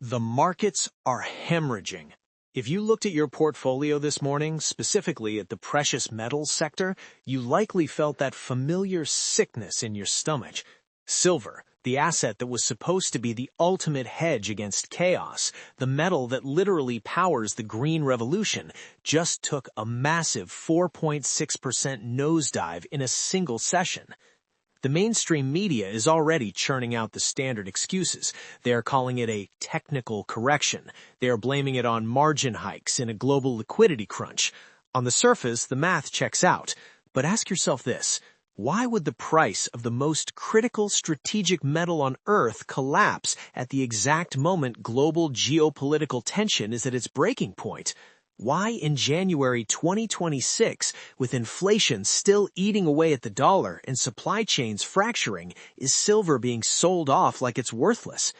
The markets are hemorrhaging. If you looked at your portfolio this morning, specifically at the precious metals sector, you likely felt that familiar sickness in your stomach. Silver, the asset that was supposed to be the ultimate hedge against chaos, the metal that literally powers the green revolution, just took a massive 4.6% nosedive in a single session. The mainstream media is already churning out the standard excuses. They are calling it a technical correction. They are blaming it on margin hikes in a global liquidity crunch. On the surface, the math checks out. But ask yourself this: why would the price of the most critical strategic metal on Earth collapse at the exact moment global geopolitical tension is at its breaking point? Why in January 2026, with inflation still eating away at the dollar and supply chains fracturing, is silver being sold off like it's worthless?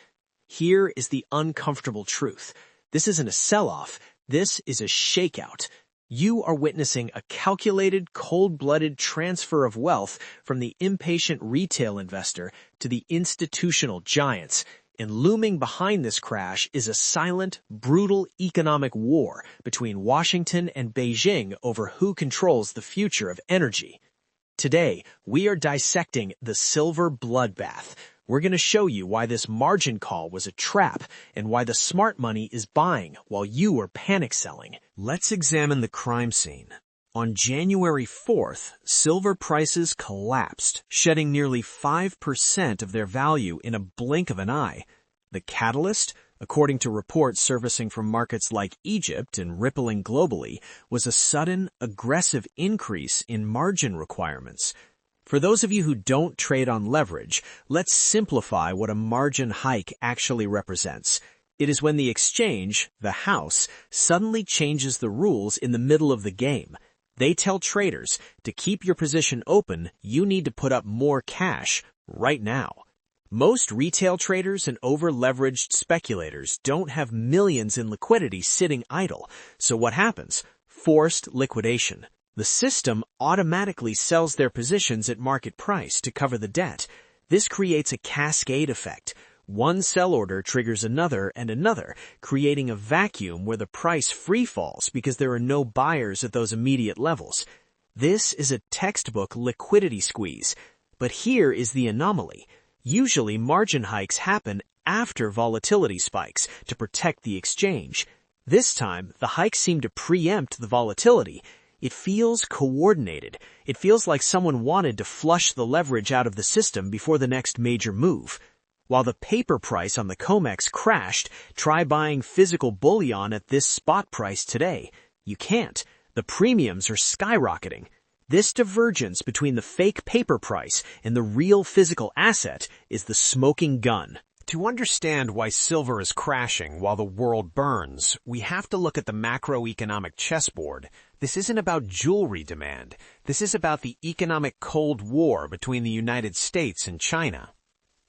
Here is the uncomfortable truth. This isn't a sell-off. This is a shakeout. You are witnessing a calculated, cold-blooded transfer of wealth from the impatient retail investor to the institutional giants. And looming behind this crash is a silent, brutal economic war between Washington and Beijing over who controls the future of energy. Today, we are dissecting the silver bloodbath. We're going to show you why this margin call was a trap and why the smart money is buying while you are panic selling. Let's examine the crime scene. On January 4th, silver prices collapsed, shedding nearly 5% of their value in a blink of an eye. The catalyst, according to reports surfacing from markets like Egypt and rippling globally, was a sudden, aggressive increase in margin requirements. For those of you who don't trade on leverage, let's simplify what a margin hike actually represents. It is when the exchange, the house, suddenly changes the rules in the middle of the game. They tell traders, to keep your position open, you need to put up more cash right now. Most retail traders and over-leveraged speculators don't have millions in liquidity sitting idle. So what happens? Forced liquidation. The system automatically sells their positions at market price to cover the debt. This creates a cascade effect. One sell order triggers another and another, creating a vacuum where the price free falls because there are no buyers at those immediate levels. This is a textbook liquidity squeeze. But here is the anomaly. Usually margin hikes happen after volatility spikes to protect the exchange. This time, the hikes seem to preempt the volatility. It feels coordinated. It feels like someone wanted to flush the leverage out of the system before the next major move. While the paper price on the COMEX crashed, try buying physical bullion at this spot price today. You can't. The premiums are skyrocketing. This divergence between the fake paper price and the real physical asset is the smoking gun. To understand why silver is crashing while the world burns, we have to look at the macroeconomic chessboard. This isn't about jewelry demand. This is about the economic Cold War between the United States and China.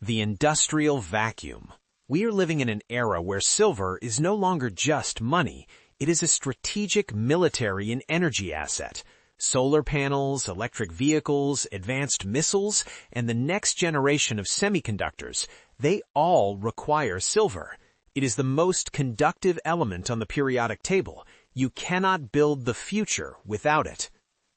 The industrial vacuum. We are living in an era where silver is no longer just money. It is a strategic military and energy asset. Solar panels, electric vehicles, advanced missiles, and the next generation of semiconductors, they all require silver. It is the most conductive element on the periodic table. You cannot build the future without it.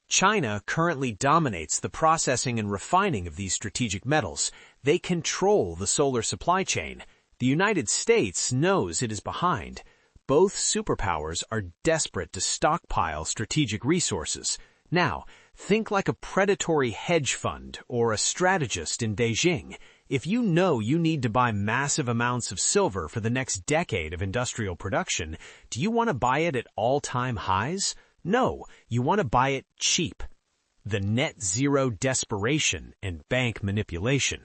China currently dominates the processing and refining of these strategic metals. They control the solar supply chain. The United States knows it is behind. Both superpowers are desperate to stockpile strategic resources. Now, think like a predatory hedge fund or a strategist in Beijing. If you know you need to buy massive amounts of silver for the next decade of industrial production, do you want to buy it at all-time highs? No, you want to buy it cheap. The net zero desperation and bank manipulation.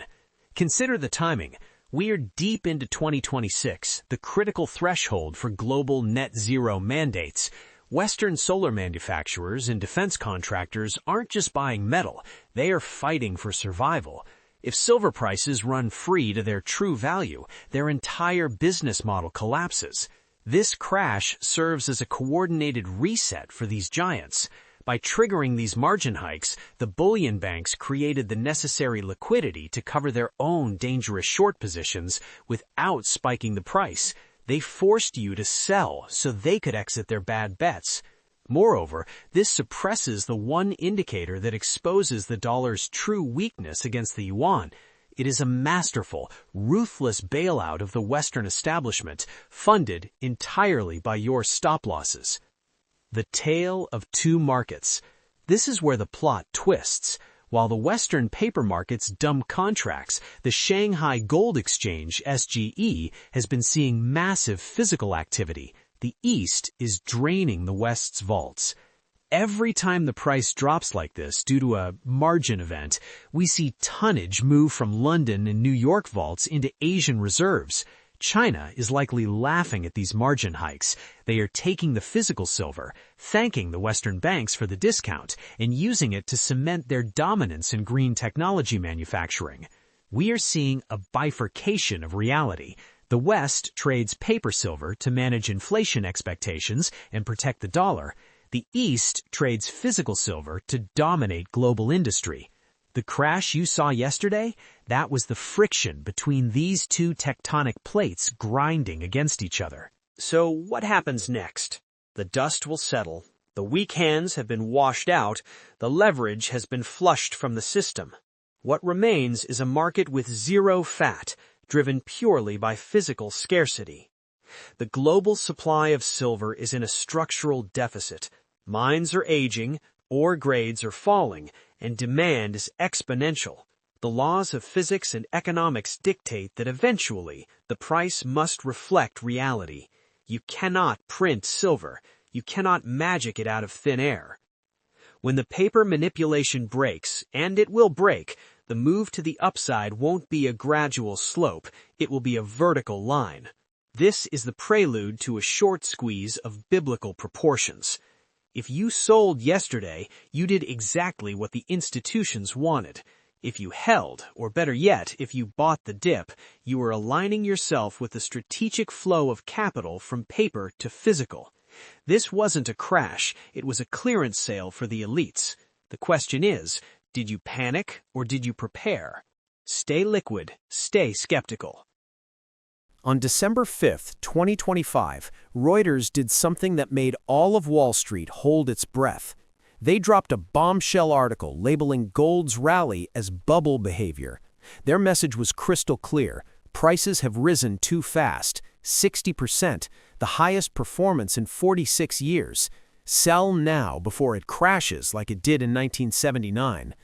Consider the timing. We are deep into 2026, the critical threshold for global net zero mandates. Western solar manufacturers and defense contractors aren't just buying metal, they are fighting for survival. If silver prices run free to their true value, their entire business model collapses. This crash serves as a coordinated reset for these giants. By triggering these margin hikes, the bullion banks created the necessary liquidity to cover their own dangerous short positions without spiking the price. They forced you to sell so they could exit their bad bets. Moreover, this suppresses the one indicator that exposes the dollar's true weakness against the yuan. It is a masterful, ruthless bailout of the Western establishment, funded entirely by your stop-losses. The tale of two markets. This is where the plot twists. While the Western paper markets dump contracts, the Shanghai Gold Exchange, SGE, has been seeing massive physical activity. The East is draining the West's vaults. Every time the price drops like this due to a margin event, we see tonnage move from London and New York vaults into Asian reserves. China is likely laughing at these margin hikes. They are taking the physical silver, thanking the Western banks for the discount, and using it to cement their dominance in green technology manufacturing. We are seeing a bifurcation of reality. The West trades paper silver to manage inflation expectations and protect the dollar. The East trades physical silver to dominate global industry. The crash you saw yesterday, that was the friction between these two tectonic plates grinding against each other. So what happens next? The dust will settle. The weak hands have been washed out. The leverage has been flushed from the system. What remains is a market with zero fat, driven purely by physical scarcity. The global supply of silver is in a structural deficit. Mines are aging, ore grades are falling, and demand is exponential. The laws of physics and economics dictate that eventually the price must reflect reality. You cannot print silver. You cannot magic it out of thin air. When the paper manipulation breaks, and it will break, the move to the upside won't be a gradual slope, it will be a vertical line. This is the prelude to a short squeeze of biblical proportions. If you sold yesterday, you did exactly what the institutions wanted. If you held, or better yet, if you bought the dip, you were aligning yourself with the strategic flow of capital from paper to physical. This wasn't a crash, it was a clearance sale for the elites. The question is, did you panic or did you prepare? Stay liquid, stay skeptical. On December 5, 2025, Reuters did something that made all of Wall Street hold its breath. They dropped a bombshell article labeling gold's rally as bubble behavior. Their message was crystal clear. Prices have risen too fast, 60%, the highest performance in 46 years. Sell now before it crashes like it did in 1979.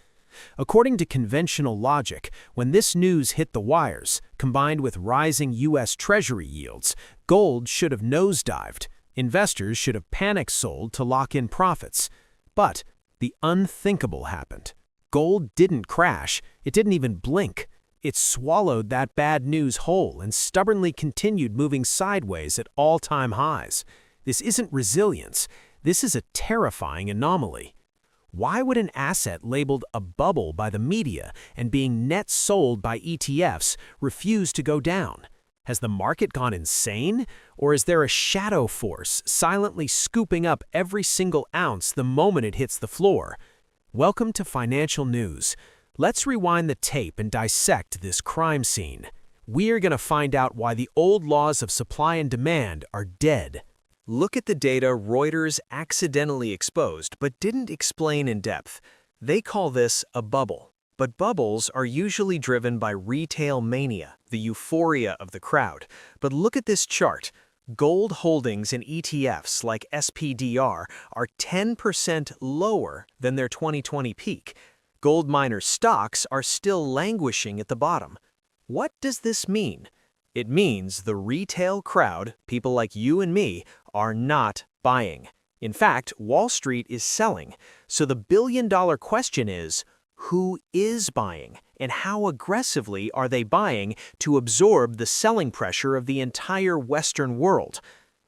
According to conventional logic, when this news hit the wires, combined with rising U.S. Treasury yields, gold should have nosedived. Investors should have panic sold to lock in profits. But the unthinkable happened. Gold didn't crash. It didn't even blink. It swallowed that bad news whole and stubbornly continued moving sideways at all-time highs. This isn't resilience. This is a terrifying anomaly. Why would an asset labeled a bubble by the media and being net sold by ETFs refuse to go down? Has the market gone insane? Or is there a shadow force silently scooping up every single ounce the moment it hits the floor? Welcome to Financial News. Let's rewind the tape and dissect this crime scene. We're going to find out why the old laws of supply and demand are dead. Look at the data Reuters accidentally exposed but didn't explain in depth. They call this a bubble. But bubbles are usually driven by retail mania, the euphoria of the crowd. But look at this chart. Gold holdings in ETFs like SPDR are 10% lower than their 2020 peak. Gold miner stocks are still languishing at the bottom. What does this mean? It means the retail crowd, people like you and me, are not buying. In fact, Wall Street is selling. So the billion-dollar question is, who is buying? And how aggressively are they buying to absorb the selling pressure of the entire Western world?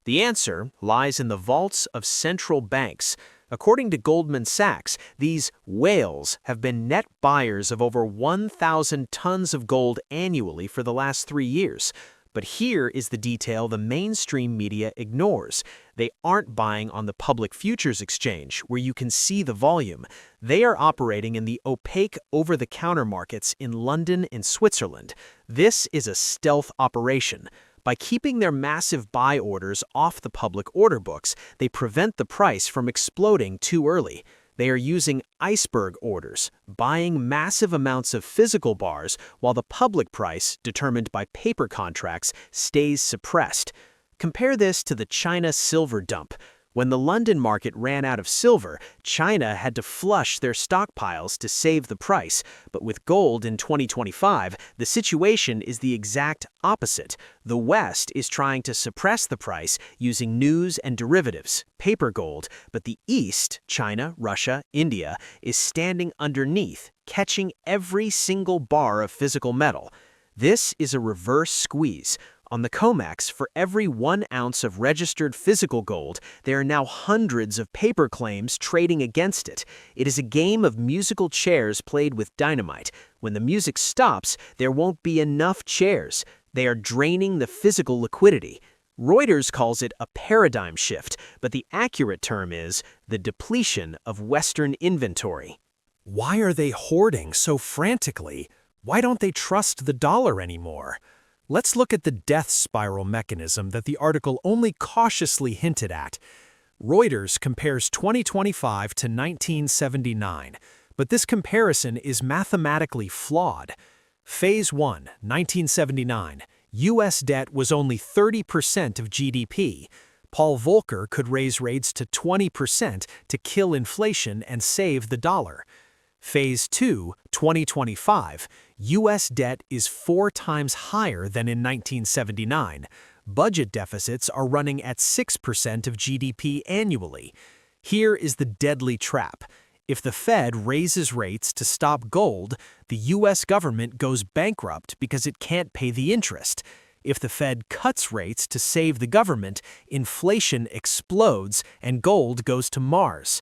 The answer lies in the vaults of central banks. According to Goldman Sachs, these whales have been net buyers of over 1,000 tons of gold annually for the last 3 years. But here is the detail the mainstream media ignores. They aren't buying on the public futures exchange, where you can see the volume. They are operating in the opaque over-the-counter markets in London and Switzerland. This is a stealth operation. By keeping their massive buy orders off the public order books, they prevent the price from exploding too early. They are using iceberg orders, buying massive amounts of physical bars while the public price, determined by paper contracts, stays suppressed. Compare this to the China silver dump. When the London market ran out of silver, China had to flush their stockpiles to save the price. But with gold in 2025, the situation is the exact opposite. The West is trying to suppress the price using news and derivatives, paper gold, but the East, China, Russia, India, is standing underneath, catching every single bar of physical metal. This is a reverse squeeze. On the COMEX, for every 1 ounce of registered physical gold, there are now hundreds of paper claims trading against it. It is a game of musical chairs played with dynamite. When the music stops, there won't be enough chairs. They are draining the physical liquidity. Reuters calls it a paradigm shift, but the accurate term is the depletion of Western inventory. Why are they hoarding so frantically? Why don't they trust the dollar anymore? Let's look at the death spiral mechanism that the article only cautiously hinted at. Reuters compares 2025 to 1979, but this comparison is mathematically flawed. Phase 1, 1979, U.S. debt was only 30% of GDP. Paul Volcker could raise rates to 20% to kill inflation and save the dollar. Phase 2, 2025, U.S. debt is 4 times higher than in 1979. Budget deficits are running at 6% of GDP annually. Here is the deadly trap. If the Fed raises rates to stop gold, the U.S. government goes bankrupt because it can't pay the interest. If the Fed cuts rates to save the government, inflation explodes and gold goes to Mars.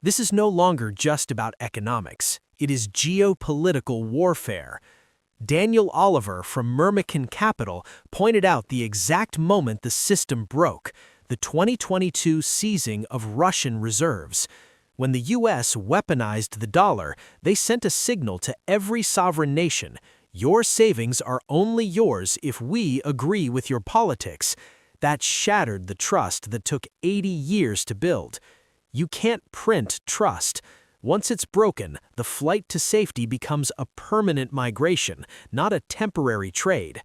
This is no longer just about economics. It is geopolitical warfare. Daniel Oliver from Myrmikan Capital pointed out the exact moment the system broke, the 2022 seizing of Russian reserves. When the U.S. weaponized the dollar, they sent a signal to every sovereign nation: your savings are only yours if we agree with your politics. That shattered the trust that took 80 years to build. You can't print trust. Once it's broken, the flight to safety becomes a permanent migration, not a temporary trade.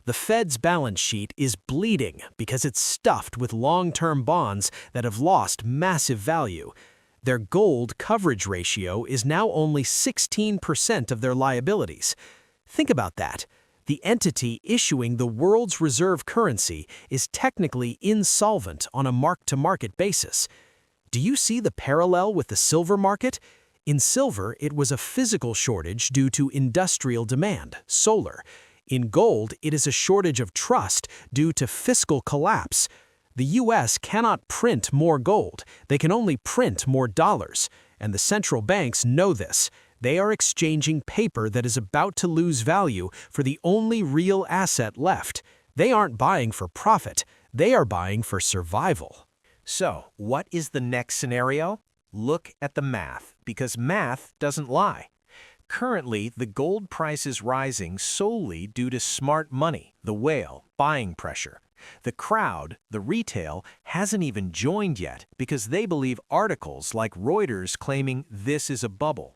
The Fed's balance sheet is bleeding because it's stuffed with long-term bonds that have lost massive value. Their gold coverage ratio is now only 16% of their liabilities. Think about that. The entity issuing the world's reserve currency is technically insolvent on a mark-to-market basis. Do you see the parallel with the silver market? In silver, it was a physical shortage due to industrial demand, solar. In gold, it is a shortage of trust due to fiscal collapse. The U.S. cannot print more gold. They can only print more dollars. And the central banks know this. They are exchanging paper that is about to lose value for the only real asset left. They aren't buying for profit. They are buying for survival. So, what is the next scenario? Look at the math, because math doesn't lie. Currently, the gold price is rising solely due to smart money, the whale, buying pressure. The crowd, the retail, hasn't even joined yet because they believe articles like Reuters claiming this is a bubble.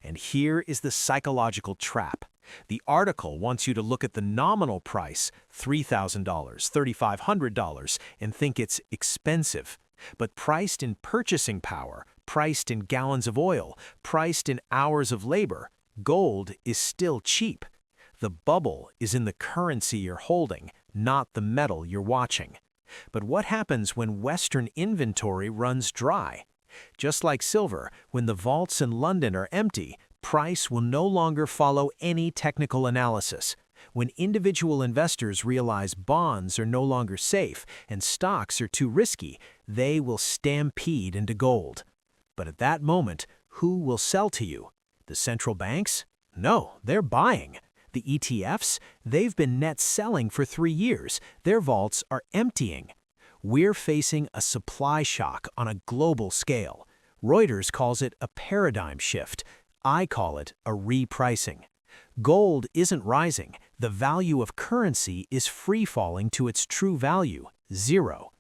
And here is the psychological trap. The article wants you to look at the nominal price, $3,000, $3,500, and think it's expensive. But priced in purchasing power, priced in gallons of oil, priced in hours of labor, gold is still cheap. The bubble is in the currency you're holding, not the metal you're watching. But what happens when Western inventory runs dry? Just like silver, when the vaults in London are empty, price will no longer follow any technical analysis. When individual investors realize bonds are no longer safe and stocks are too risky, they will stampede into gold. But at that moment, who will sell to you? The central banks? No, they're buying. The ETFs? They've been net selling for 3 years. Their vaults are emptying. We're facing a supply shock on a global scale. Reuters calls it a paradigm shift. I call it a repricing. Gold isn't rising. The value of currency is free-falling to its true value, zero.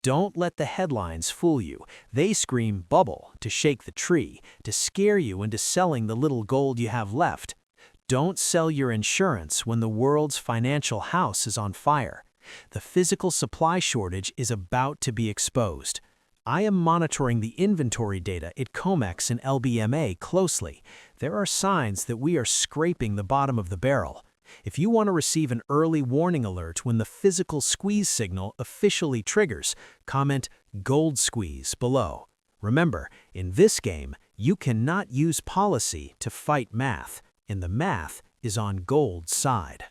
Don't let the headlines fool you. They scream bubble to shake the tree, to scare you into selling the little gold you have left. Don't sell your insurance when the world's financial house is on fire. The physical supply shortage is about to be exposed. I am monitoring the inventory data at COMEX and LBMA closely. There are signs that we are scraping the bottom of the barrel. If you want to receive an early warning alert when the physical squeeze signal officially triggers, comment "Gold Squeeze" below. Remember, in this game, you cannot use policy to fight math, and the math is on gold's side.